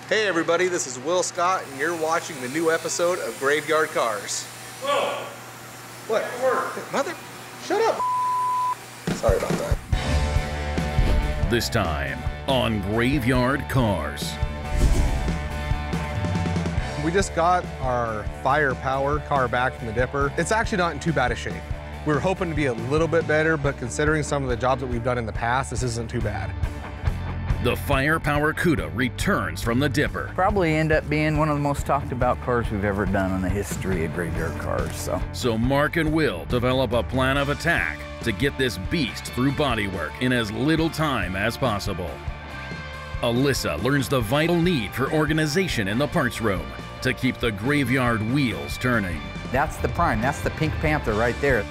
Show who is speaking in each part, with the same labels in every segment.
Speaker 1: Hey everybody, this is Will Scott, and you're watching the new episode of Graveyard Carz.
Speaker 2: Whoa!
Speaker 1: What? Mother, shut up. Sorry about that.
Speaker 3: This time on Graveyard Carz.
Speaker 4: We just got our firepower car back from the dipper. It's actually not in too bad a shape. We were hoping to be a little bit better, but considering some of the jobs that we've done in the past, this isn't too bad.
Speaker 3: The Firepower Cuda returns from the dipper.
Speaker 5: Probably end up being one of the most talked about cars we've ever done in the history of Graveyard Carz.
Speaker 3: So Mark and Will develop a plan of attack to get this beast through bodywork in as little time as possible. Alyssa learns the vital need for organization in the parts room to keep the graveyard wheels turning.
Speaker 5: That's the prime, that's the Pink Panther right there.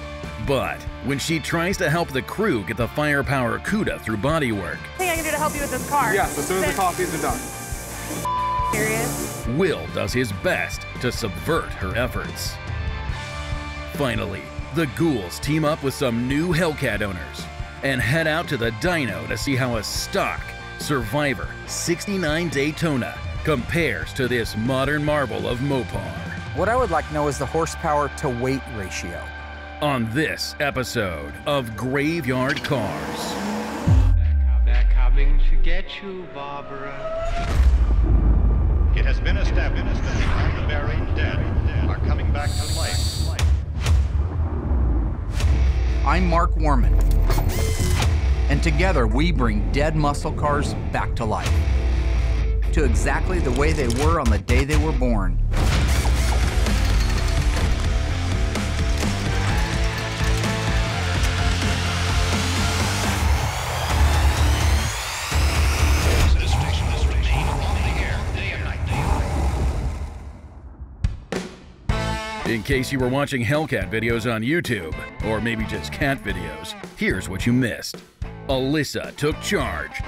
Speaker 3: But when she tries to help the crew get the Firepower Cuda through bodywork,
Speaker 6: Thing I can do to help you with this car.
Speaker 4: Yes, as soon as the coffees are done.
Speaker 6: Serious?
Speaker 3: Will does his best to subvert her efforts. Finally, the ghouls team up with some new Hellcat owners and head out to the dyno to see how a stock Survivor 69 Daytona compares to this modern marvel of Mopar.
Speaker 5: What I would like to know is the horsepower to weight ratio.
Speaker 3: On this episode of Graveyard Carz.
Speaker 2: They're coming to get you, Barbara.
Speaker 7: It has been established that the buried dead are coming back to life.
Speaker 5: I'm Mark Warman, and together we bring dead muscle cars back to life, to exactly the way they were on the day they were born.
Speaker 3: In case you were watching Hellcat videos on YouTube, or maybe just cat videos, here's what you missed. Alyssa took charge,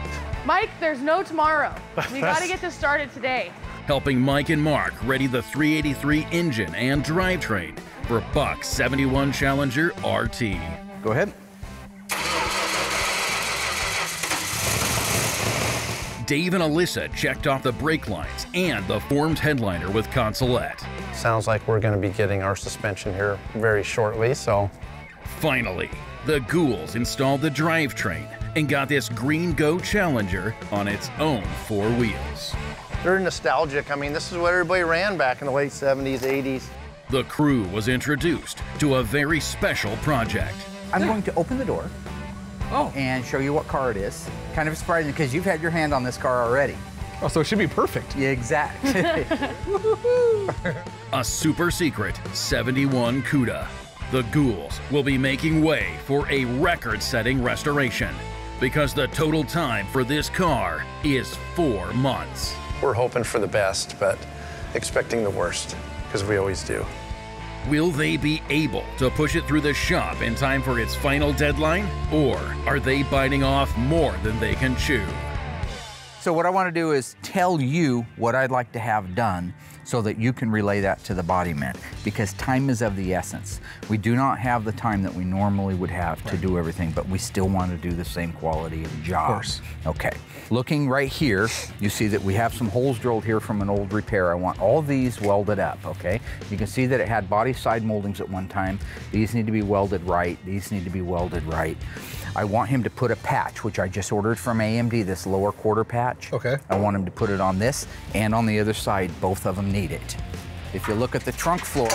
Speaker 6: Mike, there's no tomorrow. We gotta get this started today.
Speaker 3: helping Mike and Mark ready the 383 engine and drivetrain for Buck's 71 Challenger RT.
Speaker 5: Go ahead.
Speaker 3: Dave and Alyssa checked off the brake lines and the formed headliner with consolette.
Speaker 8: Sounds like we're going to be getting our suspension here very shortly, so.
Speaker 3: Finally, the ghouls installed the drivetrain and got this Green Go Challenger on its own four wheels.
Speaker 8: They're nostalgic. I mean, this is what everybody ran back in the late 70s, 80s.
Speaker 3: The crew was introduced to a very special project.
Speaker 5: I'm going to open the door and show you what car it is. Kind of surprising because you've had your hand on this car already.
Speaker 4: Oh, so it should be perfect.
Speaker 5: Yeah, exactly.
Speaker 3: A super secret 71 Cuda. The ghouls will be making way for a record-setting restoration because the total time for this car is 4 months.
Speaker 8: We're hoping for the best, but expecting the worst, because we always do.
Speaker 3: Will they be able to push it through the shop in time for its final deadline? Or are they biting off more than they can chew?
Speaker 5: So what I want to do is tell you what I'd like to have done so that you can relay that to the bodyman, because time is of the essence. We do not have the time that we normally would have to do everything, but we still want to do the same quality of job.
Speaker 4: Of course.
Speaker 5: Okay, looking right here, you see that we have some holes drilled here from an old repair. I want all these welded up, okay? You can see that it had body side moldings at one time. These need to be welded right. These need to be welded right. I want him to put a patch, which I just ordered from AMD, this lower quarter patch.
Speaker 4: Okay.
Speaker 5: I want him to put it on this and on the other side. Both of them need it. If you look at the trunk floor,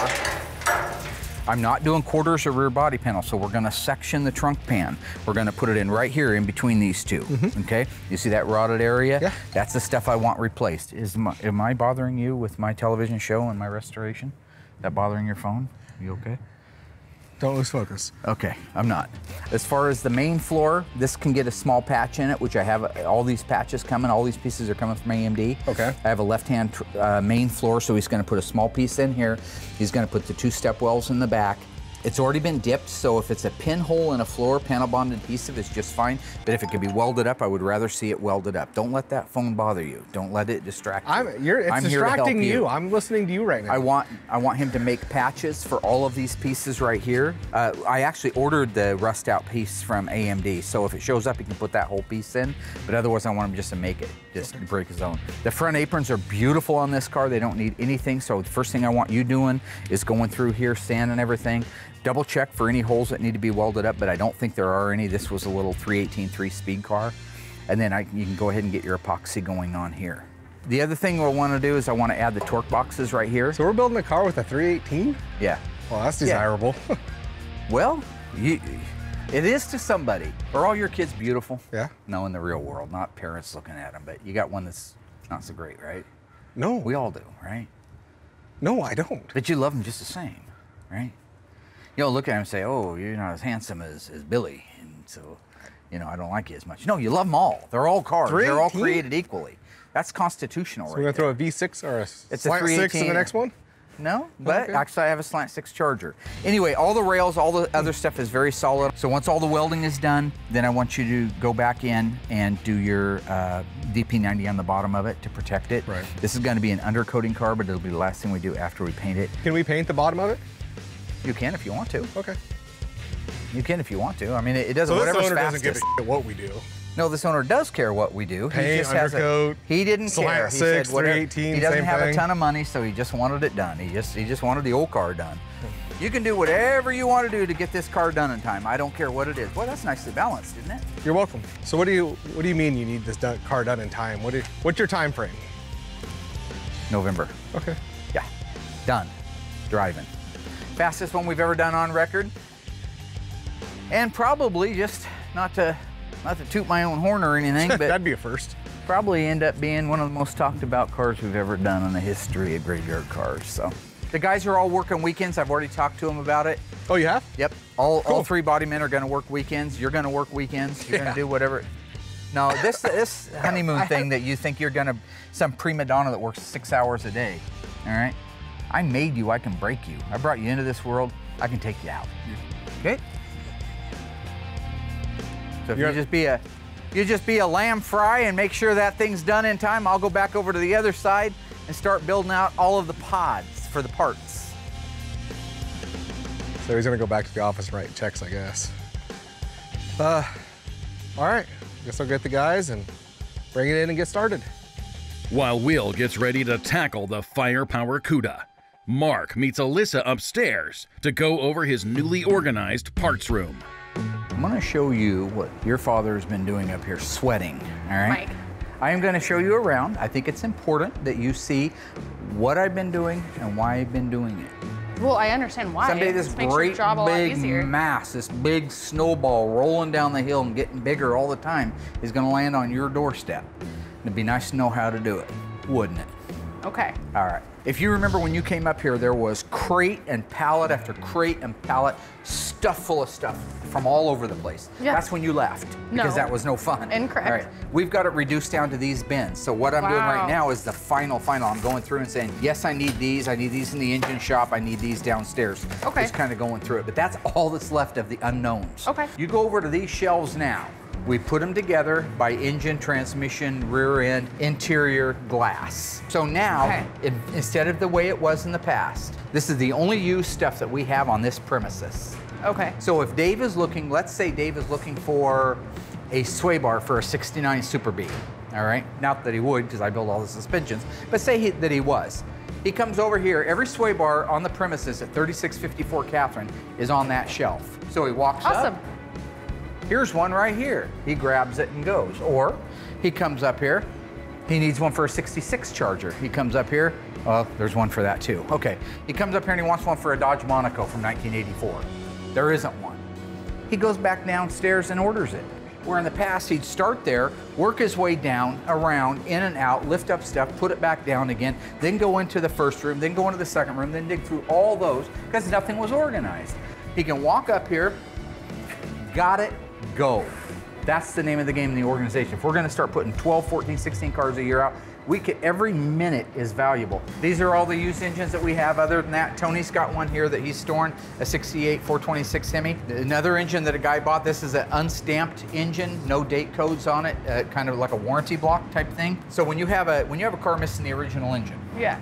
Speaker 5: I'm not doing quarters or rear body panel, so we're gonna section the trunk pan. We're gonna put it in right here in between these two, okay? You see that rotted area?
Speaker 4: Yeah.
Speaker 5: That's the stuff I want replaced. Am I bothering you with my television show and my restoration? Is that bothering your phone? You okay?
Speaker 4: Don't lose focus.
Speaker 5: Okay, I'm not. As far as the main floor, this can get a small patch in it, which I have all these patches coming. All these pieces are coming from AMD.
Speaker 4: Okay.
Speaker 5: I have a left-hand main floor, so he's gonna put a small piece in here. He's gonna put the 2 step wells in the back, It's already been dipped, so if it's a pinhole in a floor, panel bond adhesive is just fine. But if it can be welded up, I would rather see it welded up. Don't let that phone bother you. Don't let it distract you.
Speaker 4: It's distracting you. I'm listening to you right now.
Speaker 5: I want him to make patches for all of these pieces right here. I actually ordered the rust out piece from AMD, so if it shows up, he can put that whole piece in. But otherwise, I want him just to make it, just break his own. The front aprons are beautiful on this car. They don't need anything. So the first thing I want you doing is going through here, sanding everything. Double check for any holes that need to be welded up, but I don't think there are any. This was a little 318 3-speed car. And then you can go ahead and get your epoxy going on here. The other thing we'll want to do is I want to add the torque boxes right here.
Speaker 4: So we're building a car with a 318?
Speaker 5: Yeah.
Speaker 4: Well, that's desirable.
Speaker 5: Yeah. Well, it is to somebody. Are all your kids beautiful?
Speaker 4: Yeah.
Speaker 5: No, in the real world, not parents looking at them, but you got one that's not so great, right?
Speaker 4: No.
Speaker 5: We all do, right?
Speaker 4: No, I don't.
Speaker 5: But you love them just the same, right? You'll look at him and say, oh, you're not as handsome as Billy, and so, you know, I don't like you as much. No, you love them all. They're all cars. They're all created equally. That's constitutional,
Speaker 4: so
Speaker 5: right?
Speaker 4: We're gonna throw a V6 or a slant 6 in the next one?
Speaker 5: No, but actually I have a slant 6 Charger. Anyway, all the rails, all the other stuff is very solid. So once all the welding is done, then I want you to go back in and do your DP90 on the bottom of it to protect it.
Speaker 4: Right.
Speaker 5: This is gonna be an undercoating car, but it'll be the last thing we do after we paint it.
Speaker 4: Can we paint the bottom of it?
Speaker 5: You can if you want to.
Speaker 4: Okay.
Speaker 5: You can if you want to. I mean, it doesn't,
Speaker 4: so
Speaker 5: whatever's
Speaker 4: this owner
Speaker 5: fastest.
Speaker 4: doesn't give a shit what we do.
Speaker 5: No, this owner does care what we do.
Speaker 4: Paint,
Speaker 5: he just
Speaker 4: undercoat,
Speaker 5: he didn't care. He
Speaker 4: slant 6,
Speaker 5: said whatever.
Speaker 4: 318,
Speaker 5: he doesn't
Speaker 4: same
Speaker 5: have
Speaker 4: thing.
Speaker 5: a ton of money, so he just wanted it done. He just wanted the old car done. You can do whatever you want to do to get this car done in time. I don't care what it is. Well, that's nicely balanced, isn't it?
Speaker 4: You're welcome. So what do you mean you need this car done in time? What's your time frame?
Speaker 5: November.
Speaker 4: Okay.
Speaker 5: Yeah, done. Driving. Fastest one we've ever done on record. And probably just not to toot my own horn or anything, but
Speaker 4: that'd be a first.
Speaker 5: Probably end up being one of the most talked about cars we've ever done in the history of graveyard cars. So the guys are all working weekends. I've already talked to them about it.
Speaker 4: Oh, you have?
Speaker 5: Yep. All 3 body men are going to work weekends. You're going to work weekends. You're going to do whatever. No, this honeymoon thing that you think you're going to, some prima donna that works 6 hours a day. All right. I made you, I can break you. I brought you into this world, I can take you out. Okay? So if you just be a lamb fry and make sure that thing's done in time, I'll go back over to the other side and start building out all of the pods for the parts.
Speaker 4: So he's gonna go back to the office and write checks, I guess. All right, guess I'll get the guys and bring it in and get started.
Speaker 3: While Will gets ready to tackle the firepower CUDA, Mark meets Alyssa upstairs to go over his newly organized parts room.
Speaker 5: I'm gonna show you what your father's been doing up here, sweating, all right?
Speaker 6: Mike.
Speaker 5: I am gonna show you around. I think it's important that you see what I've been doing and why I've been doing it.
Speaker 6: Well, I understand why.
Speaker 5: Someday this
Speaker 6: This makes your
Speaker 5: great
Speaker 6: job a lot
Speaker 5: big
Speaker 6: easier.
Speaker 5: mass, this big snowball rolling down the hill and getting bigger all the time is gonna land on your doorstep. It'd be nice to know how to do it, wouldn't it?
Speaker 6: Okay.
Speaker 5: All right. If you remember when you came up here, there was crate and pallet after crate and pallet, stuff full of stuff from all over the place.
Speaker 6: Yeah.
Speaker 5: That's when you left, because
Speaker 6: No.
Speaker 5: that was no fun.
Speaker 6: Incorrect.
Speaker 5: All right. We've got it reduced down to these bins. So what I'm doing right
Speaker 6: Wow.
Speaker 5: now is the final. I'm going through and saying, yes, I need these in the engine shop, I need these downstairs.
Speaker 6: Okay.
Speaker 5: Just kind of going through it, but that's all that's left of the unknowns.
Speaker 6: Okay.
Speaker 5: You go over to these shelves now. We put them together by engine, transmission, rear end, interior, glass. So now, instead of the way it was in the past, this is the only used stuff that we have on this premises.
Speaker 6: Okay.
Speaker 5: So if Dave is looking, let's say Dave is looking for a sway bar for a 69 Super B, all right? Not that he would, because I build all the suspensions, but say that he was. He comes over here, every sway bar on the premises at 3654 Catherine is on that shelf. So he walks
Speaker 6: Awesome.
Speaker 5: up. Here's one right here. He grabs it and goes. Or he comes up here. He needs one for a 66 Charger. He comes up here. Well, there's one for that too. Okay. He comes up here and he wants one for a Dodge Monaco from 1984. There isn't one. He goes back downstairs and orders it. Where in the past he'd start there, work his way down, around, in and out, lift up stuff, put it back down again, then go into the first room, then go into the second room, then dig through all those because nothing was organized. He can walk up here, got it, go. That's the name of the game in the organization. If we're gonna start putting 12, 14, 16 cars a year out, Every minute is valuable. These are all the used engines that we have. Other than that, Tony's got one here that he's storing, a 68 426 Hemi. Another engine that a guy bought, this is an unstamped engine, no date codes on it, kind of like a warranty block type thing. So when you have a car missing the original engine,
Speaker 6: Yeah.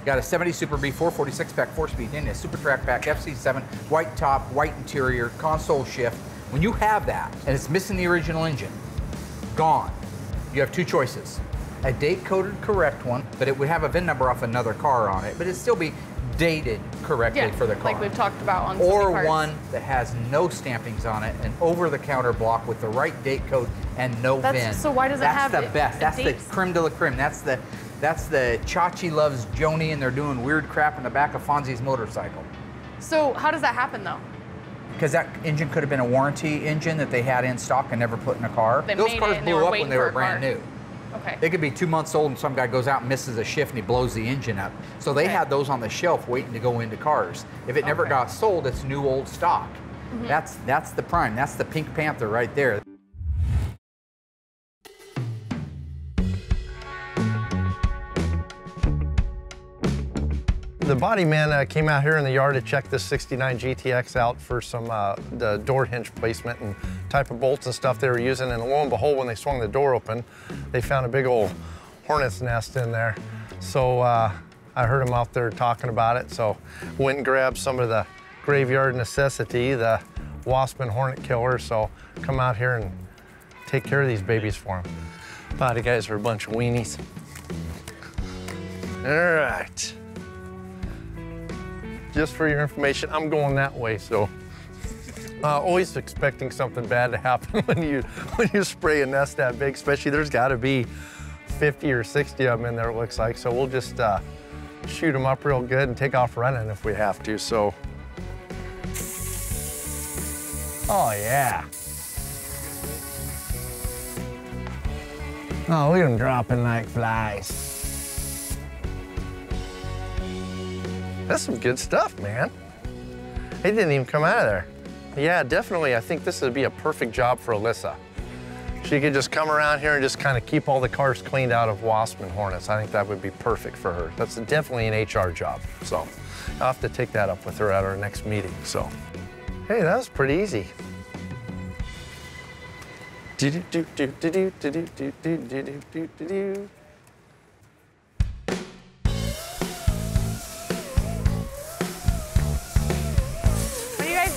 Speaker 5: got a 70 Super B 446 pack 4-speed engine, Super Track pack, FC7, white top, white interior, console shift. When you have that and it's missing the original engine, gone. You have two choices. A date-coded correct one, but it would have a VIN number off another car on it, but it'd still be dated correctly for the car.
Speaker 6: Like we've talked about on so many
Speaker 5: Or
Speaker 6: cars.
Speaker 5: one that has no stampings on it, an over-the-counter block with the right date code and no VIN.
Speaker 6: So why does it have
Speaker 5: That's the best. That's the
Speaker 6: dates?
Speaker 5: creme de la creme. That's the Chachi loves Joni and they're doing weird crap in the back of Fonzie's motorcycle.
Speaker 6: So how does that happen though?
Speaker 5: Because that engine could have been a warranty engine that they had in stock and never put in a car.
Speaker 6: They
Speaker 5: Those
Speaker 6: made
Speaker 5: cars
Speaker 6: it and they
Speaker 5: blew
Speaker 6: were
Speaker 5: up
Speaker 6: waiting
Speaker 5: when they
Speaker 6: for
Speaker 5: were
Speaker 6: a
Speaker 5: brand
Speaker 6: car.
Speaker 5: new.
Speaker 6: Okay.
Speaker 5: They could be 2 months old and some guy goes out and misses a shift and he blows the engine up. So they had those on the shelf waiting to go into cars. If it never got sold, it's new old stock. That's the prime. That's the Pink Panther right there.
Speaker 8: The body man came out here in the yard to check this 69 GTX out for some the door hinge placement and type of bolts and stuff they were using. And lo and behold, when they swung the door open, they found a big old hornet's nest in there. So I heard them out there talking about it. So went and grabbed some of the graveyard necessity, the Wasp and Hornet killer. So come out here and take care of these babies for them. Body guys are a bunch of weenies. All right. Just for your information, I'm going that way, so always expecting something bad to happen when you spray a nest that big, especially there's got to be 50 or 60 of them in there, it looks like. So we'll just shoot them up real good and take off running if we have to. So, oh yeah. Oh, look at them dropping like flies. That's some good stuff, man. They didn't even come out of there. Yeah, definitely, I think this would be a perfect job for Alyssa. She could just come around here and just kind of keep all the cars cleaned out of Wasp and Hornets. I think that would be perfect for her. That's definitely an HR job, so I'll have to take that up with her at our next meeting, so. Hey, that was pretty easy.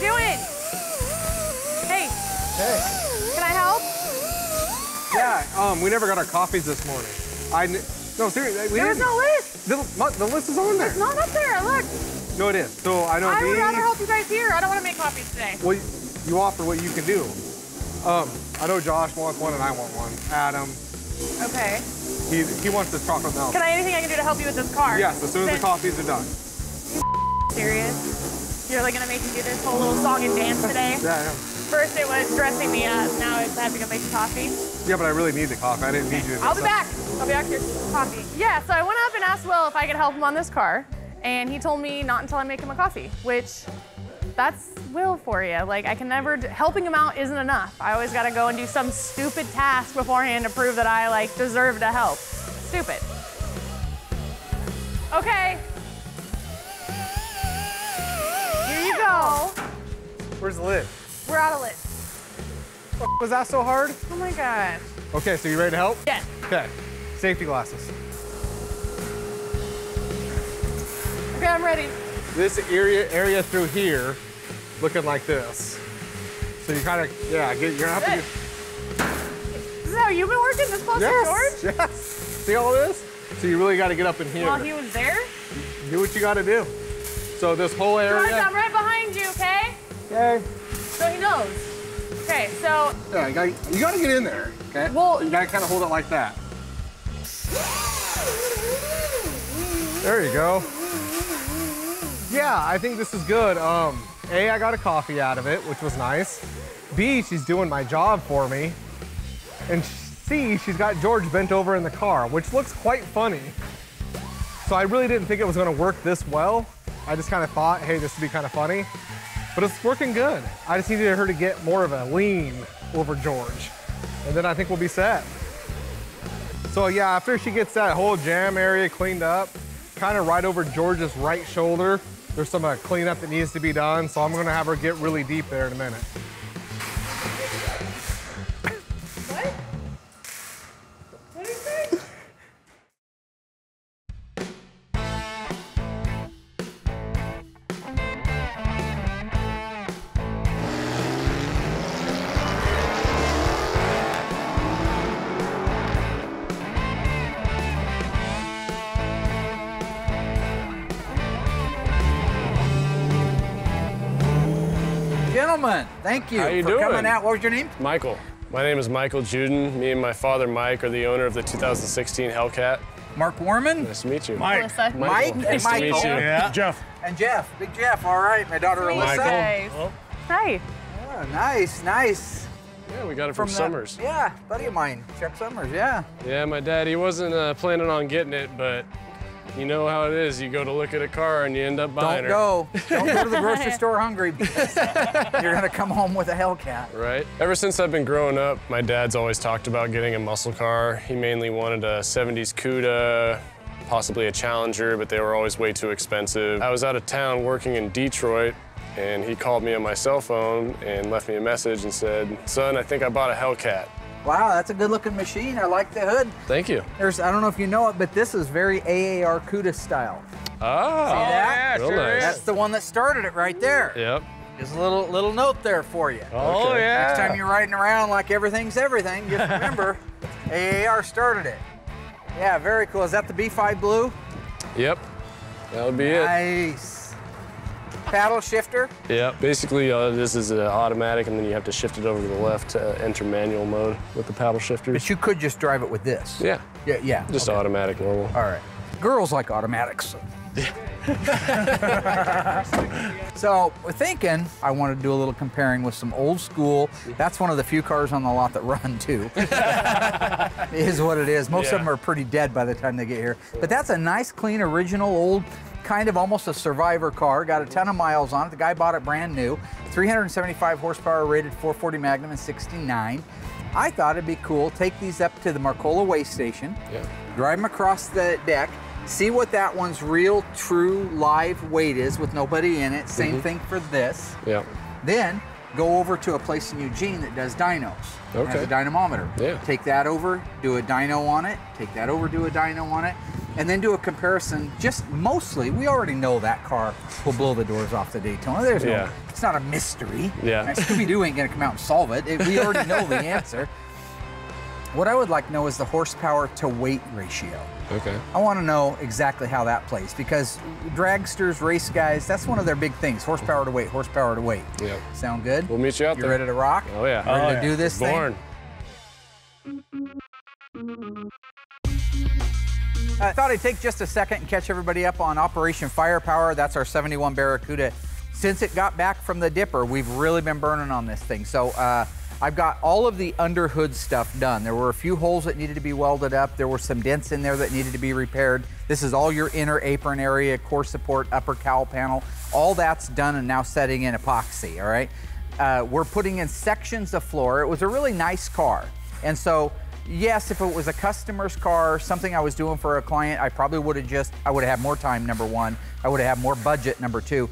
Speaker 6: Doing? Hey.
Speaker 4: Hey.
Speaker 6: Can I help?
Speaker 4: Yeah, we never got our coffees this morning. No, seriously,
Speaker 6: There was no list.
Speaker 4: The list is on there.
Speaker 6: It's not up there. Look.
Speaker 4: No, it is. So I know
Speaker 6: I would
Speaker 4: these.
Speaker 6: rather help you guys here. I don't want to make coffees today.
Speaker 4: Well, you offer what you can do. I know Josh wants one and I want one. Adam.
Speaker 6: Okay.
Speaker 4: He wants this chocolate milk.
Speaker 6: Anything I can do to help you with this car?
Speaker 4: Yes, as soon as the coffees are done.
Speaker 6: Serious? You're like gonna make me do this whole little song and dance today?
Speaker 4: Yeah.
Speaker 6: First it was dressing me up, now it's having to make coffee.
Speaker 4: Yeah, but I really need the coffee. I didn't need you to.
Speaker 6: I'll be back. I'll be back here for coffee. Yeah, so I went up and asked Will if I could help him on this car, and he told me not until I make him a coffee, which that's Will for you. Like, I can never, helping him out isn't enough. I always gotta go and do some stupid task beforehand to prove that I like deserve to help. Stupid. Okay. Here you go.
Speaker 4: Where's the lid?
Speaker 6: We're out of lid.
Speaker 4: Was that so hard?
Speaker 6: Oh my gosh.
Speaker 4: Okay, so you ready to help?
Speaker 6: Yes.
Speaker 4: Okay, safety glasses.
Speaker 6: Okay, I'm ready.
Speaker 4: This area through here, looking like this. So you kind of, yeah, you're gonna have to
Speaker 6: This is how you've been working this close to George?
Speaker 4: Yes. See all this? So you really got to get up in here.
Speaker 6: While he was there?
Speaker 4: Do what you got to do. So this whole area.
Speaker 6: George, I'm right behind you, okay?
Speaker 4: Okay.
Speaker 6: So he knows. Okay, so.
Speaker 4: Yeah, you got to get in there. Okay.
Speaker 6: Well,
Speaker 4: you got to kind of hold it like that. There you go. Yeah, I think this is good. A, I got a coffee out of it, which was nice. B, she's doing my job for me. And C, she's got George bent over in the car, which looks quite funny. So I really didn't think it was gonna work this well. I just kind of thought, hey, this would be kind of funny. But it's working good. I just needed her to get more of a lean over George. And then I think we'll be set. So yeah, after she gets that whole jam area cleaned up, kind of right over George's right shoulder, there's some cleanup that needs to be done. So I'm gonna have her get really deep there in a minute.
Speaker 6: What? What did you say?
Speaker 5: Gentlemen, thank you
Speaker 9: How you
Speaker 5: for
Speaker 9: doing?
Speaker 5: coming out. What was your name?
Speaker 9: Michael. My name is Michael Juden. Me and my father, Mike, are the owner of the 2016 Hellcat.
Speaker 5: Mark Warman.
Speaker 9: Nice to meet you.
Speaker 6: Melissa.
Speaker 5: Mike and
Speaker 9: Nice to meet
Speaker 5: Michael.
Speaker 9: you.
Speaker 4: Yeah.
Speaker 9: Jeff.
Speaker 5: And Jeff, Big Jeff, all right. My daughter Alyssa.
Speaker 6: Nice. Hi.
Speaker 5: Oh, nice, nice.
Speaker 9: Yeah, we got it from
Speaker 5: the-
Speaker 9: Summers.
Speaker 5: Yeah, buddy of mine, Chuck Summers, yeah.
Speaker 9: Yeah, my dad, he wasn't planning on getting it, but you know how it is. You go to look at a car and you end up buying
Speaker 5: Don't go to the grocery store hungry because you're gonna come home with a Hellcat.
Speaker 9: Right. Ever since I've been growing up, my dad's always talked about getting a muscle car. He mainly wanted a 70s Cuda, possibly a Challenger, but they were always way too expensive. I was out of town working in Detroit, and he called me on my cell phone and left me a message and said, "Son, I think I bought a Hellcat."
Speaker 5: Wow, that's a good looking machine. I like the hood.
Speaker 9: Thank you.
Speaker 5: I don't know if you know it, but this is very AAR CUDA style.
Speaker 9: Oh,
Speaker 5: See that?
Speaker 9: real nice.
Speaker 5: That's the one that started it right there.
Speaker 9: Yep.
Speaker 5: Just a little note there for you.
Speaker 9: Oh, okay. Yeah.
Speaker 5: Next time you're riding around like everything's everything, just remember, AAR started it. Yeah, very cool. Is that the B5 Blue?
Speaker 9: Yep. That would be it.
Speaker 5: Nice. Paddle shifter?
Speaker 9: Yep. Basically, this is automatic, and then you have to shift it over to the left to enter manual mode with the paddle shifters.
Speaker 5: But you could just drive it with this.
Speaker 9: Yeah.
Speaker 5: Yeah.
Speaker 9: Just
Speaker 5: okay.
Speaker 9: automatic normal.
Speaker 5: All right. Girls like automatics. So we're thinking I want to do a little comparing with some old school. That's one of the few cars on the lot that run too. It is what it is. Most of them are pretty dead by the time they get here. But that's a nice, clean, original, old, kind of almost a survivor car. Got a ton of miles on it. The guy bought it brand new. 375 horsepower, rated 440 Magnum in '69. I thought it'd be cool. Take these up to the Marcola Way Station.
Speaker 9: Yeah.
Speaker 5: Drive them across the deck. See what that one's real, true, live weight is with nobody in it. Same thing for this.
Speaker 9: Yeah.
Speaker 5: Then go over to a place in Eugene that does dynos.
Speaker 9: Okay.
Speaker 5: Has a dynamometer.
Speaker 9: Yeah.
Speaker 5: Take that over, do a dyno on it. Take that over, do a dyno on it. And then do a comparison. Just mostly, we already know that car will blow the doors off the Daytona. There's no, it's not a mystery.
Speaker 9: Yeah.
Speaker 5: Scooby-Doo ain't gonna come out and solve it. We already know the answer. What I would like to know is the horsepower to weight ratio.
Speaker 9: Okay.
Speaker 5: I want to know exactly how that plays because dragsters, race guys, that's one of their big things. Horsepower to weight, horsepower to weight.
Speaker 9: Yeah.
Speaker 5: Sound good?
Speaker 9: We'll meet you out
Speaker 5: You
Speaker 9: there.
Speaker 5: ready to rock?
Speaker 9: Oh, yeah.
Speaker 5: Ready to do this
Speaker 9: Born.
Speaker 5: thing? I thought I'd take just a second and catch everybody up on Operation Firepower. That's our 71 Barracuda. Since it got back from the dipper, we've really been burning on this thing. So I've got all of the under hood stuff done. There were a few holes that needed to be welded up. There were some dents in there that needed to be repaired. This is all your inner apron area, core support, upper cowl panel. All that's done and now setting in epoxy, all right? We're putting in sections of floor. It was a really nice car. And so, yes, if it was a customer's car, something I was doing for a client, I probably would have I would have had more time, number one. I would have had more budget, number two.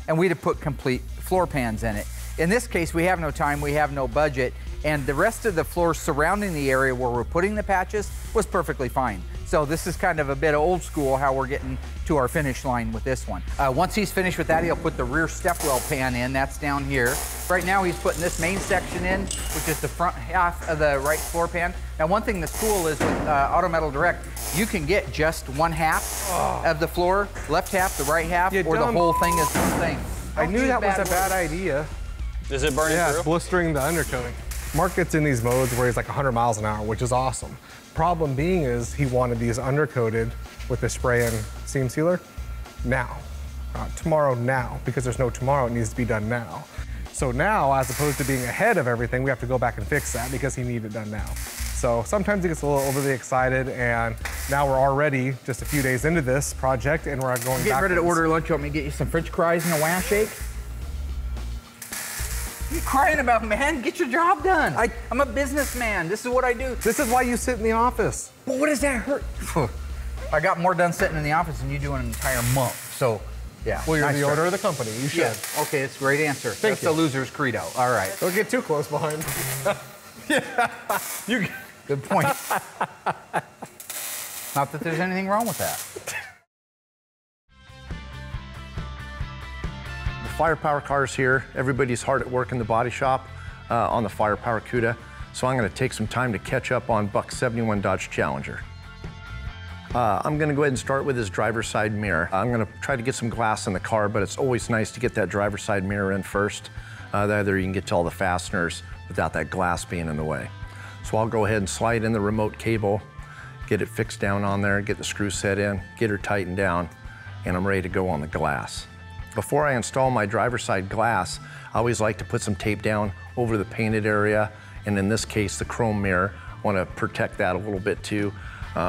Speaker 5: And we'd have put complete floor pans in it. In this case, we have no time, we have no budget, and the rest of the floor surrounding the area where we're putting the patches was perfectly fine. So this is kind of a bit old school how we're getting to our finish line with this one. Once he's finished with that, he'll put the rear stepwell pan in, that's down here. Right now he's putting this main section in, which is the front half of the right floor pan. Now one thing that's cool is with Auto Metal Direct, you can get just one half of the floor, left half, the right half, or the whole thing is the thing.
Speaker 4: I knew that was a bad idea.
Speaker 9: Is it burning
Speaker 4: Yeah,
Speaker 9: through?
Speaker 4: it's blistering the undercoating. Mark gets in these modes where he's like 100 miles an hour, which is awesome. Problem being is he wanted these undercoated with the spray and seam sealer now. Not tomorrow, now, because there's no tomorrow, it needs to be done now. So now, as opposed to being ahead of everything, we have to go back and fix that because he needed it done now. So sometimes he gets a little overly excited, and now we're already just a few days into this project, and we're going
Speaker 5: Getting ready to order lunch. You want me to get you some French fries and a wah shake? crying about, man? Get your job done. I'm a businessman. This is what I do.
Speaker 4: This is why you sit in the office.
Speaker 5: But what does that hurt? I got more done sitting in the office than you do in an entire month. So, yeah.
Speaker 4: Well, you're
Speaker 5: nice
Speaker 4: the
Speaker 5: try.
Speaker 4: owner of the company. You should.
Speaker 5: Yeah. Okay, it's a great answer.
Speaker 4: Thank
Speaker 5: That's
Speaker 4: you.
Speaker 5: the loser's credo. All right.
Speaker 4: Don't get too close behind. Yeah. You.
Speaker 5: Good point. Not that there's anything wrong with that.
Speaker 8: The firepower car's here. Everybody's hard at work in the body shop on the firepower CUDA. So I'm gonna take some time to catch up on Buck's 71 Dodge Challenger. I'm gonna go ahead and start with his driver's side mirror. I'm gonna try to get some glass in the car, but it's always nice to get that driver's side mirror in first. That way you can get to all the fasteners without that glass being in the way. So I'll go ahead and slide in the remote cable, get it fixed down on there, get the screw set in, get her tightened down, and I'm ready to go on the glass. Before I install my driver's side glass, I always like to put some tape down over the painted area, and in this case, the chrome mirror. I want to protect that a little bit too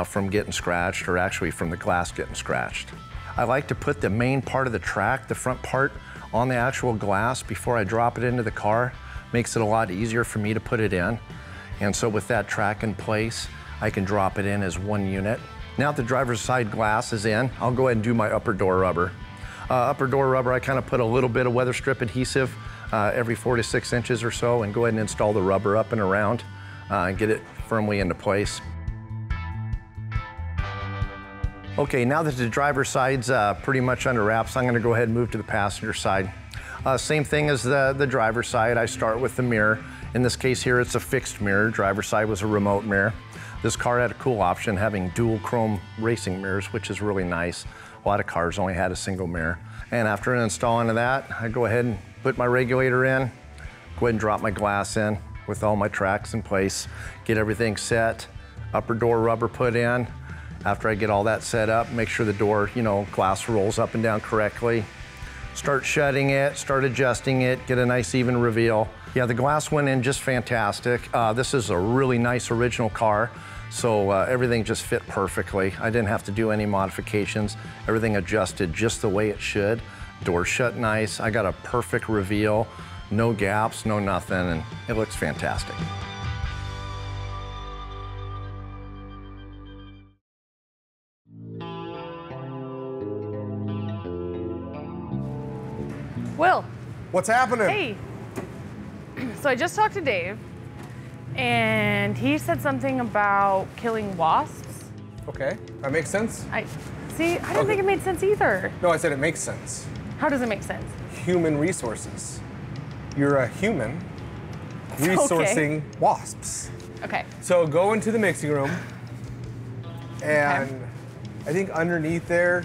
Speaker 8: from getting scratched, or actually from the glass getting scratched. I like to put the main part of the track, the front part, on the actual glass before I drop it into the car. Makes it a lot easier for me to put it in. And so with that track in place, I can drop it in as one unit. Now that the driver's side glass is in, I'll go ahead and do my upper door rubber. Upper door rubber, I kind of put a little bit of weather strip adhesive every 4 to 6 inches or so, and go ahead and install the rubber up and around and get it firmly into place. Okay, now that the driver's side's pretty much under wraps, I'm gonna go ahead and move to the passenger side. Same thing as the driver's side, I start with the mirror. In this case here, it's a fixed mirror. Driver's side was a remote mirror. This car had a cool option, having dual chrome racing mirrors, which is really nice. A lot of cars only had a single mirror. And after installing that, I go ahead and put my regulator in, go ahead and drop my glass in with all my tracks in place, get everything set, upper door rubber put in. After I get all that set up, make sure the door, glass rolls up and down correctly. Start shutting it, start adjusting it, get a nice even reveal. Yeah, the glass went in just fantastic. This is a really nice original car, so everything just fit perfectly. I didn't have to do any modifications. Everything adjusted just the way it should. Door shut nice. I got a perfect reveal, no gaps, no nothing, and it looks fantastic.
Speaker 6: Will.
Speaker 4: What's happening?
Speaker 6: Hey. So I just talked to Dave, and he said something about killing wasps.
Speaker 4: Okay, that makes sense.
Speaker 6: I didn't think it made sense either.
Speaker 4: No, I said it makes sense.
Speaker 6: How does it make sense?
Speaker 4: Human resources. You're a human resourcing wasps.
Speaker 6: Okay.
Speaker 4: So go into the mixing room, and I think underneath there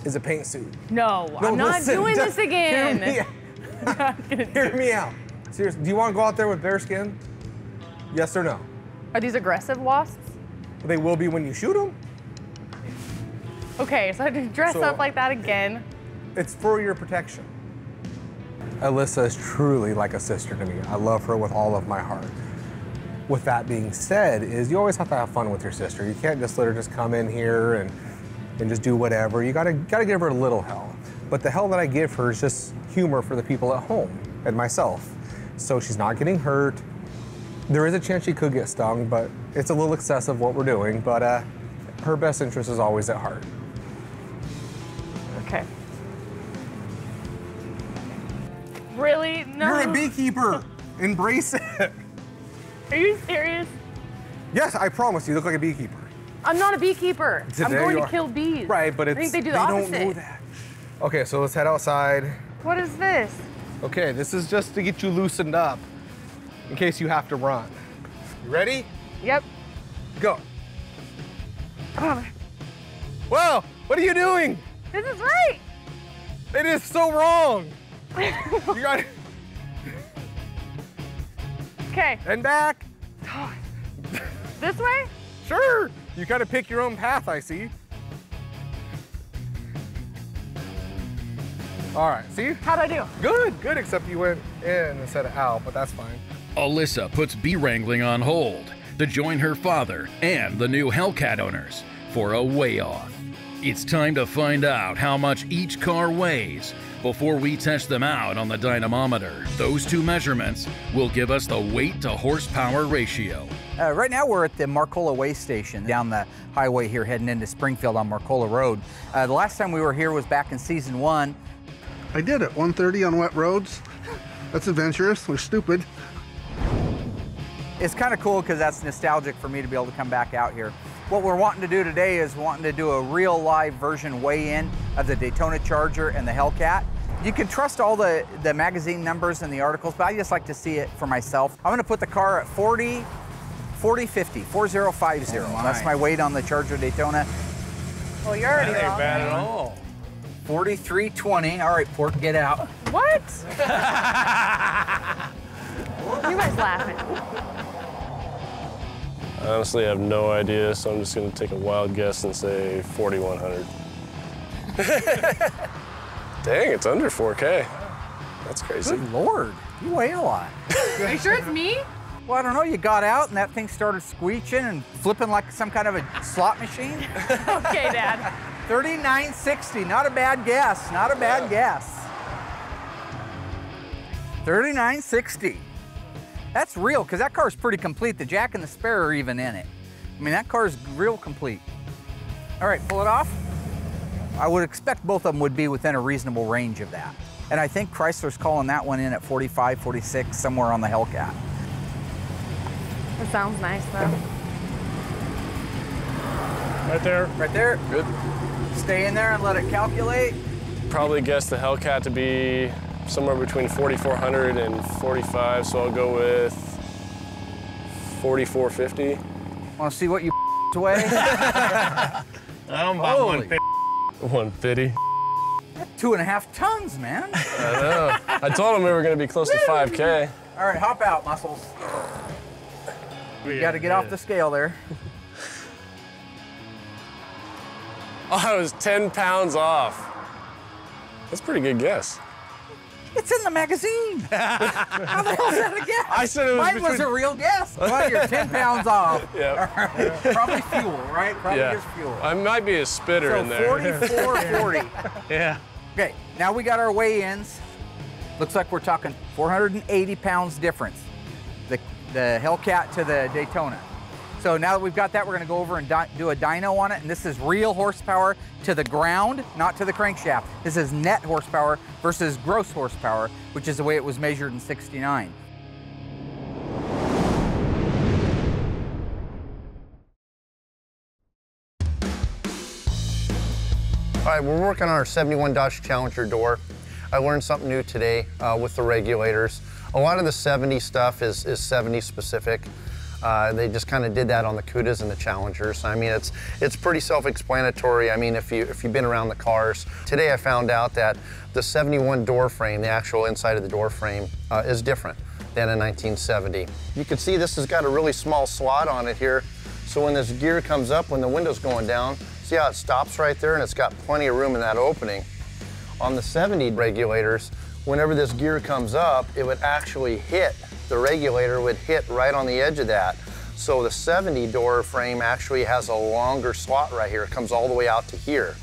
Speaker 4: is a paint suit.
Speaker 6: No, I'm not doing this again.
Speaker 4: Hear me out. Seriously, do you want to go out there with bare skin? Yes or no?
Speaker 6: Are these aggressive wasps?
Speaker 4: They will be when you shoot them.
Speaker 6: Okay, so I have to dress up like that again.
Speaker 4: It's for your protection. Alyssa is truly like a sister to me. I love her with all of my heart. With that being said, you always have to have fun with your sister. You can't just let her just come in here and just do whatever. You gotta give her a little hell. But the hell that I give her is just humor for the people at home and myself. So she's not getting hurt. There is a chance she could get stung, but it's a little excessive what we're doing. But her best interest is always at heart.
Speaker 6: Okay. Really? No.
Speaker 4: You're a beekeeper. Embrace it.
Speaker 6: Are you serious?
Speaker 4: Yes, I promise you look like a beekeeper.
Speaker 6: I'm not a beekeeper.
Speaker 4: Today
Speaker 6: I'm going
Speaker 4: you
Speaker 6: to
Speaker 4: are.
Speaker 6: kill bees.
Speaker 4: Right, but
Speaker 6: I think they do the opposite.
Speaker 4: don't know that. Okay, so let's head outside.
Speaker 6: What is this?
Speaker 4: Okay, this is just to get you loosened up in case you have to run. You ready?
Speaker 6: Yep.
Speaker 4: Go.
Speaker 6: Come on.
Speaker 4: Whoa, what are you doing?
Speaker 6: This is right.
Speaker 4: It is so wrong. You got it.
Speaker 6: Okay.
Speaker 4: And back.
Speaker 6: This way?
Speaker 4: Sure. You gotta pick your own path, I see. All right, see?
Speaker 6: How'd I do?
Speaker 4: Good, except you went in instead of out, but that's fine.
Speaker 3: Alyssa puts bee wrangling on hold to join her father and the new Hellcat owners for a weigh-off. It's time to find out how much each car weighs before we test them out on the dynamometer. Those two measurements will give us the weight to horsepower ratio.
Speaker 5: Right now we're at the Marcola Way Station down the highway here heading into Springfield on Marcola Road. The last time we were here was back in season 1.
Speaker 10: I did it, 130 on wet roads. That's adventurous, we're stupid.
Speaker 5: It's kind of cool because that's nostalgic for me to be able to come back out here. What we're wanting to do today is wanting to do a real live version weigh-in of the Daytona Charger and the Hellcat. You can trust all the magazine numbers and the articles, but I just like to see it for myself. I'm gonna put the car at 4050. That's my weight on the Charger Daytona.
Speaker 6: Well, you're already
Speaker 9: That ain't
Speaker 6: wrong.
Speaker 9: bad at all.
Speaker 5: 4320. All right, Port, get out.
Speaker 6: What? You guys laughing.
Speaker 9: I honestly have no idea, so I'm just gonna take a wild guess and say 4100. Dang, it's under 4K. That's crazy.
Speaker 5: Good Lord, you weigh a lot.
Speaker 6: Are you sure it's me?
Speaker 5: Well, I don't know, you got out and that thing started squeeching and flipping like some kind of a slot machine.
Speaker 6: Okay, Dad.
Speaker 5: 3960, not a bad guess, not a bad guess. 3960. That's real, because that car's pretty complete. The jack and the spare are even in it. I mean, that car's real complete. All right, pull it off. I would expect both of them would be within a reasonable range of that. And I think Chrysler's calling that one in at 45, 46, somewhere on the Hellcat.
Speaker 6: That sounds nice, though.
Speaker 9: Right there.
Speaker 5: Right there.
Speaker 9: Good.
Speaker 5: Stay in there and let it calculate.
Speaker 9: Probably guess the Hellcat to be somewhere between 4,400 and 45, so I'll go with 4,450.
Speaker 5: Want to see what you weigh?
Speaker 9: I don't buy 150. 150.
Speaker 5: 2.5 tons, man.
Speaker 9: I know. I told him we were going to be close to 5K.
Speaker 5: All right, hop out, muscles. You got to get off the scale there.
Speaker 9: Oh, I was 10 pounds off. That's a pretty good guess.
Speaker 5: It's in the magazine. How the hell's that a guess?
Speaker 9: I said it was
Speaker 5: Mine was a real guess. Well, you're 10 pounds off.
Speaker 9: Yeah.
Speaker 5: Right. Probably fuel, right? Probably just fuel.
Speaker 9: I might be a spitter
Speaker 5: So
Speaker 9: in there.
Speaker 5: 44.40.
Speaker 9: Yeah.
Speaker 5: Okay, now we got our weigh-ins. Looks like we're talking 480 pounds difference. The Hellcat to the Daytona. So now that we've got that, we're gonna go over and do a dyno on it, and this is real horsepower to the ground, not to the crankshaft. This is net horsepower versus gross horsepower, which is the way it was measured in '69.
Speaker 8: All right, we're working on our 71 Dodge Challenger door. I learned something new today with the regulators. A lot of the 70 stuff is 70 specific. They just kind of did that on the Cudas and the Challengers. I mean, it's pretty self-explanatory. I mean, if you've been around the cars. Today I found out that the 71 door frame, the actual inside of the door frame, is different than a 1970. You can see this has got a really small slot on it here. So when this gear comes up, when the window's going down, see how it stops right there and it's got plenty of room in that opening. On the 70 regulators, whenever this gear comes up, it would actually hit, the regulator would hit right on the edge of that. So the 70 door frame actually has a longer slot right here. It comes all the way out to here.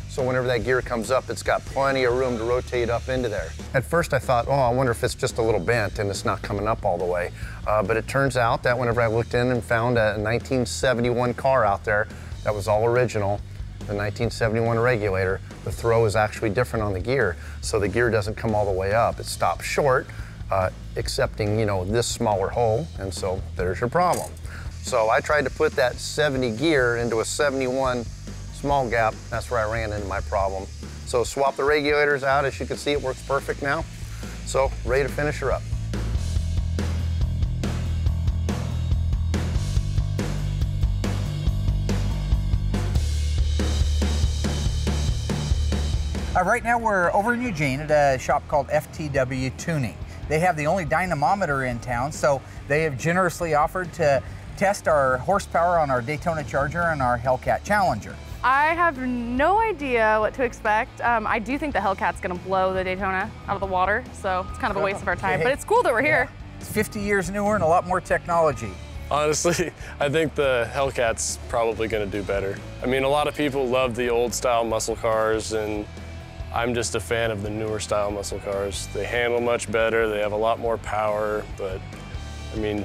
Speaker 8: So whenever that gear comes up, it's got plenty of room to rotate up into there. At first I thought, oh, I wonder if it's just a little bent and it's not coming up all the way. But it turns out that whenever I looked in and found a 1971 car out there that was all original, the 1971 regulator, the throw is actually different on the gear. So the gear doesn't come all the way up. It stops short, excepting, you know, this smaller hole, and so there's your problem. So I tried to put that 70 gear into a 71 small gap. That's where I ran into my problem. So swap the regulators out. As you can see, it works perfect now. So ready to finish her up.
Speaker 5: Right now we're over in Eugene at a shop called FTW Tuning. They have the only dynamometer in town, so they have generously offered to test our horsepower on our Daytona Charger and our Hellcat Challenger.
Speaker 6: I have no idea what to expect. I do think the Hellcat's gonna blow the Daytona out of the water, so it's kind of a waste of our time, but it's cool that we're here.
Speaker 5: It's 50 years newer and a lot more technology.
Speaker 9: Honestly, I think the Hellcat's probably gonna do better. I mean, a lot of people love the old style muscle cars, and I'm just a fan of the newer style muscle cars. They handle much better, they have a lot more power, but I mean,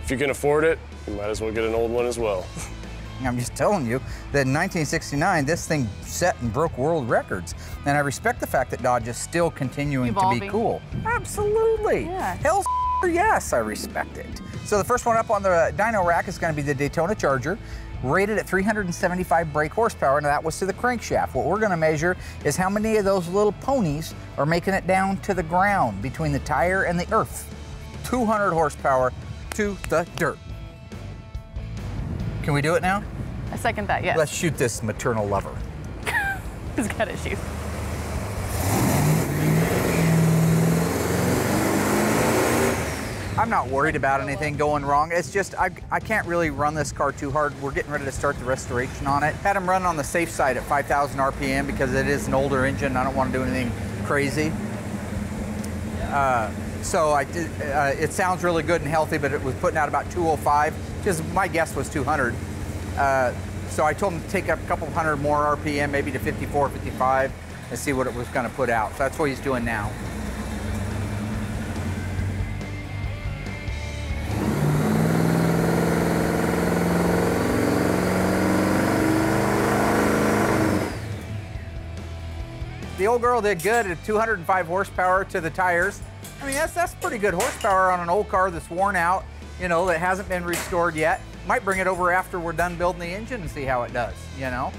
Speaker 9: if you can afford it, you might as well get an old one as well.
Speaker 5: I'm just telling you that in 1969, this thing set and broke world records. And I respect the fact that Dodge is still continuing to be cool. Absolutely.
Speaker 6: Yeah.
Speaker 5: Hell yes, I respect it. So the first one up on the dyno rack is going to be the Daytona Charger, rated at 375 brake horsepower. Now that was to the crankshaft. What we're going to measure is how many of those little ponies are making it down to the ground between the tire and the earth. 200 horsepower to the dirt. Can we do it now?
Speaker 6: I second that, yes.
Speaker 5: Let's shoot this maternal lover.
Speaker 6: He's got issues.
Speaker 5: I'm not worried about anything going wrong. It's just, I can't really run this car too hard. We're getting ready to start the restoration on it. Had him run on the safe side at 5,000 RPM because it is an older engine. I don't want to do anything crazy. So it sounds really good and healthy, but it was putting out about 205, because my guess was 200. So I told him to take a couple hundred more RPM, maybe to 54, 55, and see what it was going to put out. So that's what he's doing now. The old girl did good at 205 horsepower to the tires. I mean, that's pretty good horsepower on an old car that's worn out, you know, that hasn't been restored yet. Might bring it over after we're done building the engine and see how it does, you know.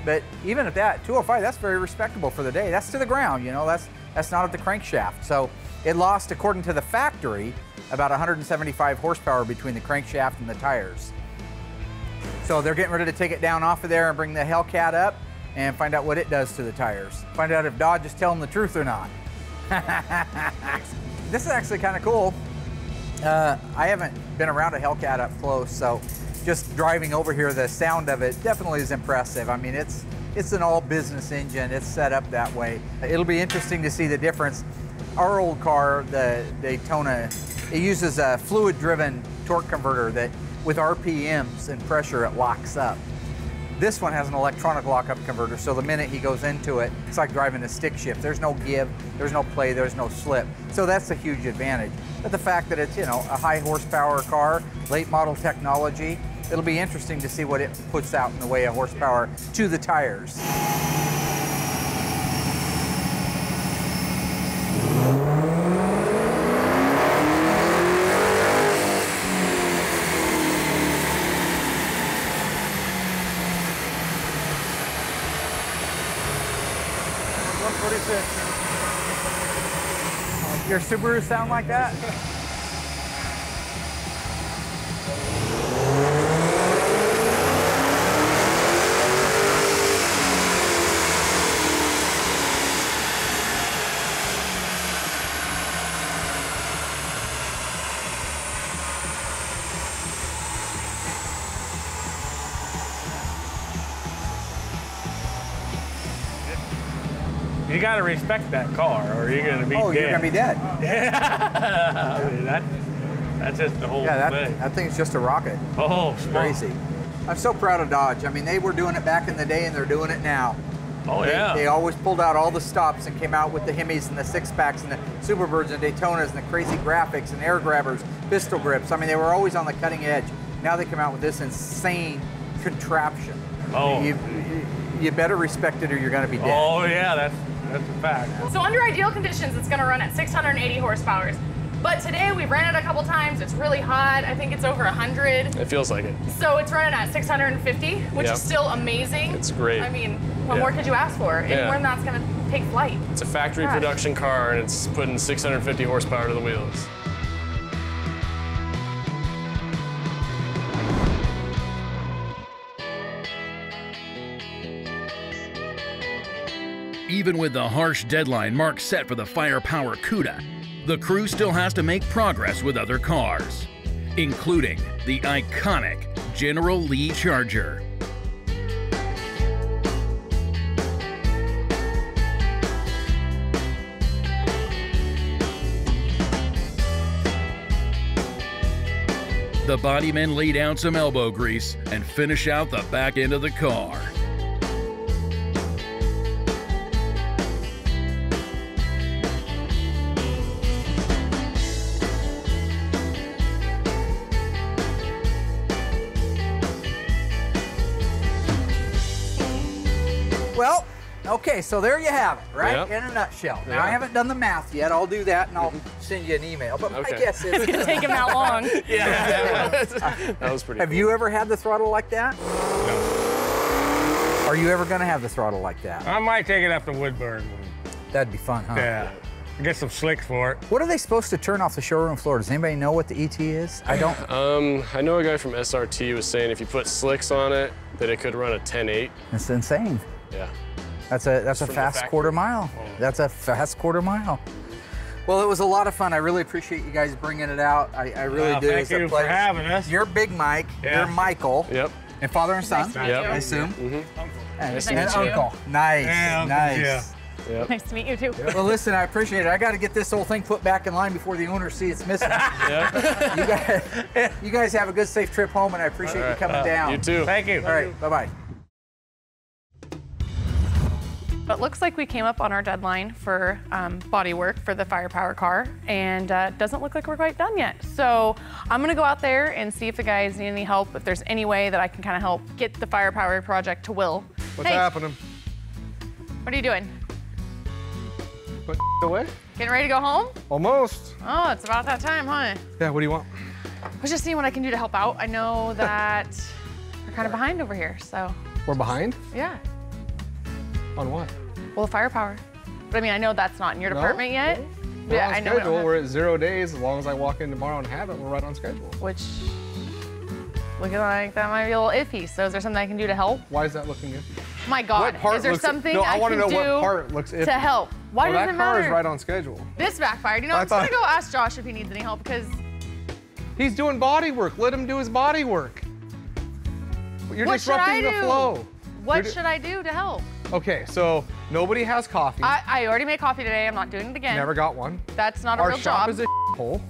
Speaker 5: But even at that, 205, that's very respectable for the day. That's to the ground, you know, that's not at the crankshaft. So it lost, according to the factory, about 175 horsepower between the crankshaft and the tires. So they're getting ready to take it down off of there and bring the Hellcat up and find out what it does to the tires. Find out if Dodge is telling the truth or not. This is actually kind of cool. I haven't been around a Hellcat up close, so just driving over here, the sound of it definitely is impressive. I mean, it's an all-business engine. It's set up that way. It'll be interesting to see the difference. Our old car, the Daytona, it uses a fluid-driven torque converter that, with RPMs and pressure, it locks up. This one has an electronic lockup converter, so the minute he goes into it, it's like driving a stick shift. There's no give, there's no play, there's no slip. So that's a huge advantage. But the fact that it's, you know, a high horsepower car, late model technology, it'll be interesting to see what it puts out in the way of horsepower to the tires. Your Subaru sound like that?
Speaker 11: You gotta respect that car, or you're gonna be dead.
Speaker 5: Oh, you're gonna be dead.
Speaker 11: Yeah. I mean, that's just the whole thing.
Speaker 5: That thing's just a rocket.
Speaker 11: Oh,
Speaker 5: it's crazy. I'm so proud of Dodge. I mean, they were doing it back in the day, and they're doing it now.
Speaker 11: Oh, yeah.
Speaker 5: They always pulled out all the stops and came out with the Hemis and the six-packs and the Superbirds and Daytonas and the crazy graphics and air grabbers, pistol grips. I mean, they were always on the cutting edge. Now they come out with this insane contraption.
Speaker 11: Oh.
Speaker 5: You better respect it or you're gonna be dead.
Speaker 11: Oh, yeah, that's a fact.
Speaker 6: So under ideal conditions, it's gonna run at 680 horsepower. But today we've ran it a couple times. It's really hot. I think it's over 100.
Speaker 9: It feels like it.
Speaker 6: So it's running at 650, which is still amazing.
Speaker 9: It's great.
Speaker 6: I mean, what more could you ask for? And when that's gonna take flight.
Speaker 9: It's a factory production car, and it's putting 650 horsepower to the wheels.
Speaker 3: Even with the harsh deadline Mark set for the firepower CUDA, the crew still has to make progress with other cars, including the iconic General Lee Charger. the body men lay down some elbow grease and finish out the back end of the car.
Speaker 5: Well, okay, so there you have it, right?
Speaker 9: Yep.
Speaker 5: In a nutshell. Now,
Speaker 9: Yeah.
Speaker 5: I haven't done the math yet. I'll do that, and I'll send you an email. But my guess is...
Speaker 6: It's gonna take him that long.
Speaker 9: Yeah, that was pretty
Speaker 5: Have
Speaker 9: cool.
Speaker 5: you ever had the throttle like that?
Speaker 11: No.
Speaker 5: Are you ever gonna have the throttle like that?
Speaker 11: I might take it up to Woodburn.
Speaker 5: That'd be fun, huh?
Speaker 11: Yeah. Get some slicks for it.
Speaker 5: What are they supposed to turn off the showroom floor? Does anybody know what the ET is? I don't.
Speaker 9: I know a guy from SRT was saying if you put slicks on it, that it could run a 10.8.
Speaker 5: It's insane.
Speaker 9: Yeah.
Speaker 5: That's a
Speaker 9: from the
Speaker 5: fast
Speaker 9: factory.
Speaker 5: quarter mile.
Speaker 9: Oh.
Speaker 5: That's a fast quarter mile. Well, it was a lot of fun. I really appreciate you guys bringing it out. I really
Speaker 11: Well,
Speaker 5: do.
Speaker 11: thank
Speaker 5: It's a
Speaker 11: you for
Speaker 5: pleasure.
Speaker 11: having us.
Speaker 5: You're Big Mike.
Speaker 11: Yeah.
Speaker 5: You're Michael.
Speaker 9: Yep.
Speaker 5: And father and son,
Speaker 6: Nice to meet you.
Speaker 5: I assume.
Speaker 9: Mm-hmm.
Speaker 5: And,
Speaker 6: Nice to
Speaker 5: and
Speaker 6: meet you.
Speaker 5: uncle. Nice.
Speaker 11: Yeah, uncle,
Speaker 5: nice.
Speaker 11: yeah.
Speaker 9: Yep.
Speaker 6: Nice to meet you too.
Speaker 5: Well, listen, I appreciate it. I got to get this whole thing put back in line before the owners see it's missing.
Speaker 9: Yeah.
Speaker 5: you guys have a good, safe trip home, and I appreciate you coming down.
Speaker 9: You too.
Speaker 11: Thank you.
Speaker 5: All right, bye-bye.
Speaker 6: But looks like we came up on our deadline for Bodywork for the firepower car, and doesn't look like we're quite done yet. So I'm gonna go out there and see if the guys need any help, if there's any way that I can kind of help get the firepower project to Will.
Speaker 4: What's
Speaker 6: Hey,
Speaker 4: happening?
Speaker 6: what are you doing?
Speaker 4: Put away?
Speaker 6: Getting ready to go home?
Speaker 4: Almost.
Speaker 6: Oh, it's about that time, huh?
Speaker 4: Yeah, what do you want?
Speaker 6: I was just seeing what I can do to help out. I know that we're kind of behind over here, so
Speaker 4: We're behind?
Speaker 6: yeah.
Speaker 4: On what?
Speaker 6: Well, the firepower. But I mean, I know that's not in your
Speaker 4: No.
Speaker 6: department yet.
Speaker 4: We're
Speaker 6: Yeah,
Speaker 4: on
Speaker 6: I know we don't
Speaker 4: schedule.
Speaker 6: have-
Speaker 4: We're at 0 days. As long as I walk in tomorrow and have it, we're right on schedule.
Speaker 6: Which, looking like that might be a little iffy. So is there something I can do to help?
Speaker 4: Why is that looking iffy?
Speaker 6: My God,
Speaker 4: What part
Speaker 6: is there
Speaker 4: looks-
Speaker 6: something
Speaker 4: No,
Speaker 6: I
Speaker 4: I want to
Speaker 6: can
Speaker 4: know
Speaker 6: do
Speaker 4: what part looks iffy.
Speaker 6: to help? Why
Speaker 4: Well,
Speaker 6: does
Speaker 4: that
Speaker 6: it
Speaker 4: car
Speaker 6: matter?
Speaker 4: is right on schedule.
Speaker 6: This backfired. You know,
Speaker 4: I
Speaker 6: I'm just gonna
Speaker 4: thought-
Speaker 6: go ask Josh if he needs any help because
Speaker 4: He's doing body work. Let him do his body work. You're
Speaker 6: what should I
Speaker 4: disrupting the
Speaker 6: do?
Speaker 4: flow.
Speaker 6: What should I do to help?
Speaker 4: Okay, so nobody has coffee.
Speaker 6: I already made coffee today. I'm not doing it again.
Speaker 4: Never got one.
Speaker 6: That's not a
Speaker 4: Our
Speaker 6: real
Speaker 4: shop
Speaker 6: job.
Speaker 4: is a hole.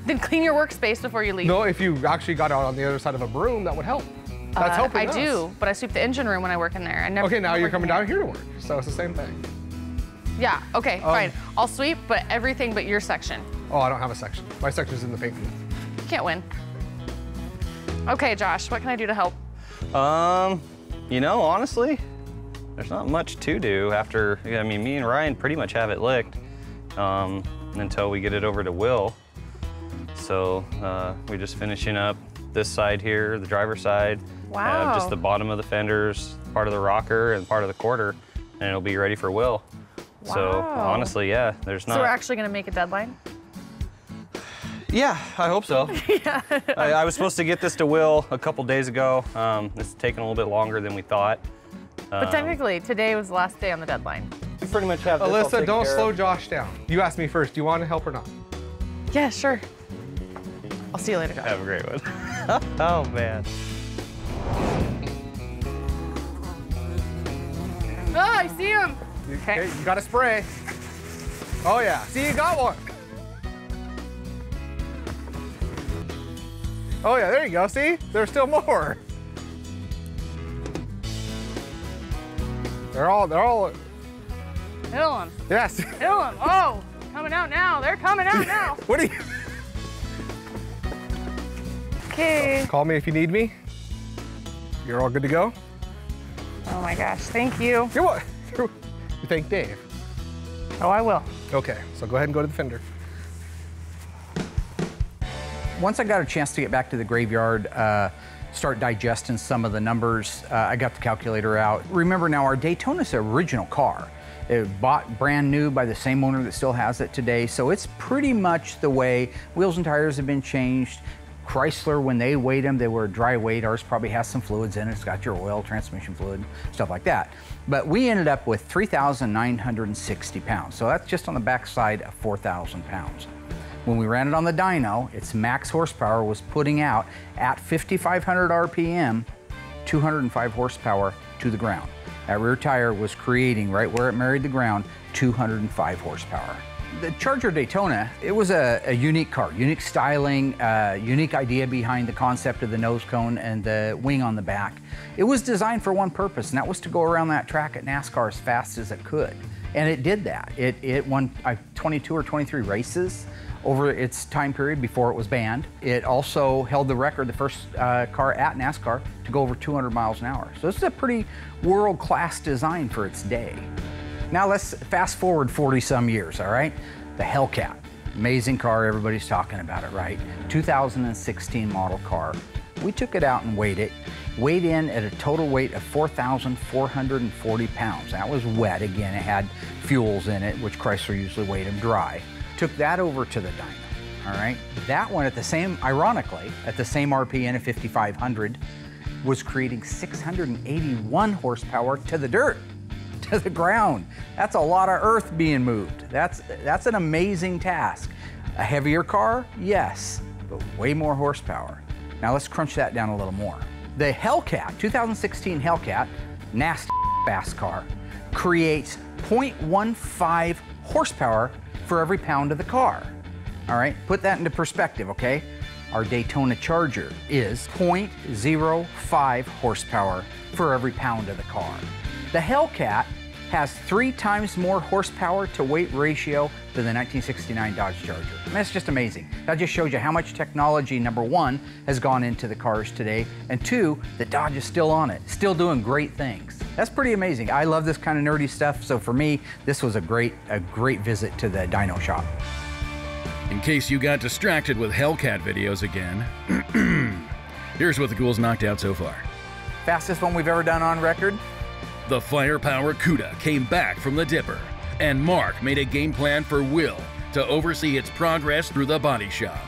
Speaker 6: Then clean your workspace before you leave.
Speaker 4: No, if you actually got out on the other side of a broom, that would help. That's helping
Speaker 6: I
Speaker 4: us.
Speaker 6: do, but I sweep the engine room when I work in there. I never.
Speaker 4: Okay, now
Speaker 6: I'm
Speaker 4: you're
Speaker 6: working
Speaker 4: coming down here to work, so it's the same thing.
Speaker 6: Yeah. Okay. Fine. I'll sweep, but everything but your section.
Speaker 4: Oh, I don't have a section. My section's in the paint booth.
Speaker 6: You can't win. Okay, Josh. What can I do to help?
Speaker 12: You know, honestly, there's not much to do after, I mean, me and Ryan pretty much have it licked until we get it over to Will. So we're just finishing up this side here, the driver's side.
Speaker 6: Wow.
Speaker 12: Just the bottom of the fenders, part of the rocker, and part of the quarter, and it'll be ready for Will. So
Speaker 6: Wow.
Speaker 12: honestly, yeah, there's not.
Speaker 6: So we're actually gonna make a deadline?
Speaker 12: Yeah, I hope so.
Speaker 6: Yeah.
Speaker 12: I was supposed to get this to Will a couple days ago. It's taken a little bit longer than we thought.
Speaker 6: But technically, today was the last day on the deadline.
Speaker 12: We pretty much have this all
Speaker 4: Alyssa,
Speaker 12: taken
Speaker 4: don't
Speaker 12: care
Speaker 4: slow
Speaker 12: of.
Speaker 4: Josh down. You asked me first, do you want to help or not?
Speaker 6: Yeah, sure. I'll see you later, Josh.
Speaker 12: Have a great one. Oh, man.
Speaker 6: Oh, I see him.
Speaker 4: Okay, you got to spray. Oh yeah, see, you got one. Oh yeah, there you go, see? There's still more. They're all,
Speaker 6: Hill him.
Speaker 4: yes.
Speaker 6: Hill him. Oh, coming out now. They're coming out now.
Speaker 4: What are you?
Speaker 6: Okay.
Speaker 4: Call me if you need me. You're all good to go?
Speaker 6: Oh my gosh, thank you.
Speaker 4: You're what? You thank Dave.
Speaker 6: Oh, I will.
Speaker 4: Okay, so go ahead and go to the fender.
Speaker 5: Once I got a chance to get back to the graveyard, start digesting some of the numbers, I got the calculator out. Remember now, our Daytona's the original car. It was bought brand new by the same owner that still has it today, so it's pretty much the way. Wheels and tires have been changed. Chrysler, when they weighed them, they were dry weight. Ours probably has some fluids in it. It's got your oil, transmission fluid, stuff like that. But we ended up with 3,960 pounds. So that's just on the backside of 4,000 pounds. When we ran it on the dyno, its max horsepower was putting out at 5,500 RPM, 205 horsepower to the ground. That rear tire was creating, right where it married the ground, 205 horsepower. The Charger Daytona, it was a unique car, unique styling, unique idea behind the concept of the nose cone and the wing on the back. It was designed for one purpose, and that was to go around that track at NASCAR as fast as it could. And it did that. It won 22 or 23 races over its time period before it was banned. It also held the record, the first car at NASCAR to go over 200 miles an hour. So this is a pretty world-class design for its day. Now let's fast forward 40 some years, all right? The Hellcat, amazing car, everybody's talking about it, right? 2016 model car. We took it out and weighed it, weighed in at a total weight of 4,440 pounds. That was wet, again, it had fuels in it, which Chrysler usually weighed them dry. Took that over to the dyno, all right? That one at the same, ironically, at the same RPM of 5,500, was creating 681 horsepower to the dirt. To the ground. That's a lot of earth being moved. That's an amazing task. A heavier car, yes, but way more horsepower. Now let's crunch that down a little more. The Hellcat, 2016 Hellcat, nasty fast car, creates 0.15 horsepower for every pound of the car. All right, put that into perspective, okay? Our Daytona Charger is 0.05 horsepower for every pound of the car. The Hellcat has 3 times more horsepower to weight ratio than the 1969 Dodge Charger. And that's just amazing. That just shows you how much technology, number 1, has gone into the cars today, and 2, that Dodge is still on it, still doing great things. That's pretty amazing. I love this kind of nerdy stuff, so for me, this was a great visit to the dyno shop.
Speaker 3: In case you got distracted with Hellcat videos again, here's what the Ghouls knocked out so far.
Speaker 5: Fastest one we've ever done on record.
Speaker 3: The Firepower CUDA came back from the Dipper, and Mark made a game plan for Will to oversee its progress through the body shop.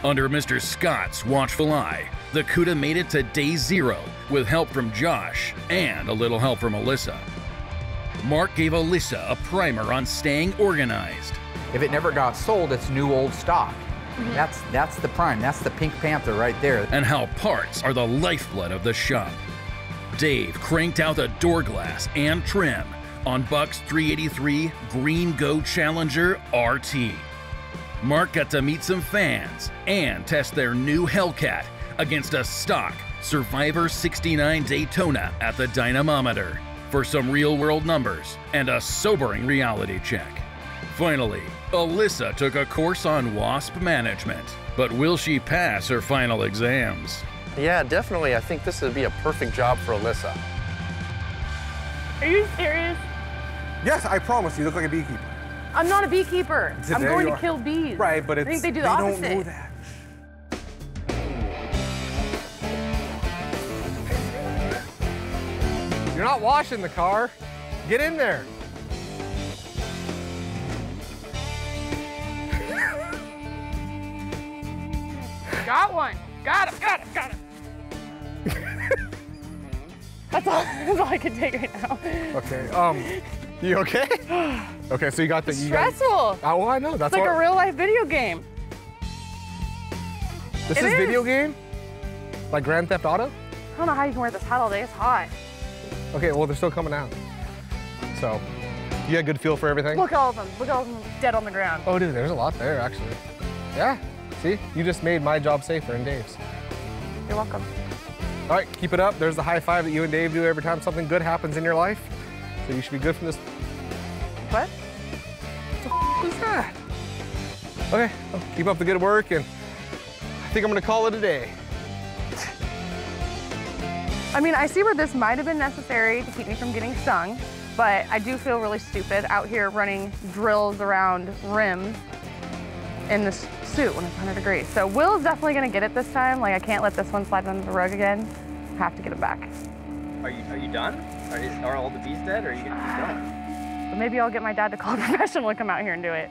Speaker 3: Under Mr. Scott's watchful eye, the CUDA made it to day 0 with help from Josh and a little help from Alyssa. Mark gave Alyssa a primer on staying organized.
Speaker 5: If it never got sold, it's new old stock. That's the prime, that's the Pink Panther right there.
Speaker 3: And how parts are the lifeblood of the shop. Dave cranked out the door glass and trim on Buck's 383 Green Go Challenger RT. Mark got to meet some fans and test their new Hellcat against a stock Survivor 69 Daytona at the dynamometer for some real-world numbers and a sobering reality check. Finally, Alyssa took a course on Wasp management, but will she pass her final exams?
Speaker 8: Yeah, definitely. I think this would be a perfect job for Alyssa.
Speaker 6: Are you serious?
Speaker 4: Yes, I promise. You look like a beekeeper.
Speaker 6: I'm not a beekeeper. I'm going to kill bees.
Speaker 4: Right, but
Speaker 6: I think they do the opposite.
Speaker 4: They don't know that. You're not washing the car. Get in there.
Speaker 6: Got one. Got him. That's all I can take right now.
Speaker 4: Okay, you okay? Okay, so you got the...
Speaker 6: Stressful.
Speaker 4: Oh, well, I know. That's
Speaker 6: it's like a real life video game.
Speaker 4: This is video game? Like Grand Theft Auto?
Speaker 6: I don't know how you can wear this hat all day. It's hot.
Speaker 4: Okay, well, they're still coming out. So, you got a good feel for everything?
Speaker 6: Look at all of them. Look at all of them dead on the ground.
Speaker 4: Oh, dude, there's a lot there, actually. Yeah, see? You just made my job safer and Dave's.
Speaker 6: You're welcome.
Speaker 4: All right, keep it up. There's the high five that you and Dave do every time something good happens in your life. So you should be good from this.
Speaker 6: What?
Speaker 4: What was that? Okay, well, keep up the good work, and I think I'm gonna call it a day.
Speaker 6: I mean, I see where this might have been necessary to keep me from getting stung, but I do feel really stupid out here running drills around rims in this suit when it's 100 degrees. So Will's definitely gonna get it this time. Like, I can't let this one slide under the rug again. I have to get it back.
Speaker 13: Are you done? Are all the bees dead, or are you gonna keep going?
Speaker 6: But maybe I'll get my dad to call a professional to come out here and do it.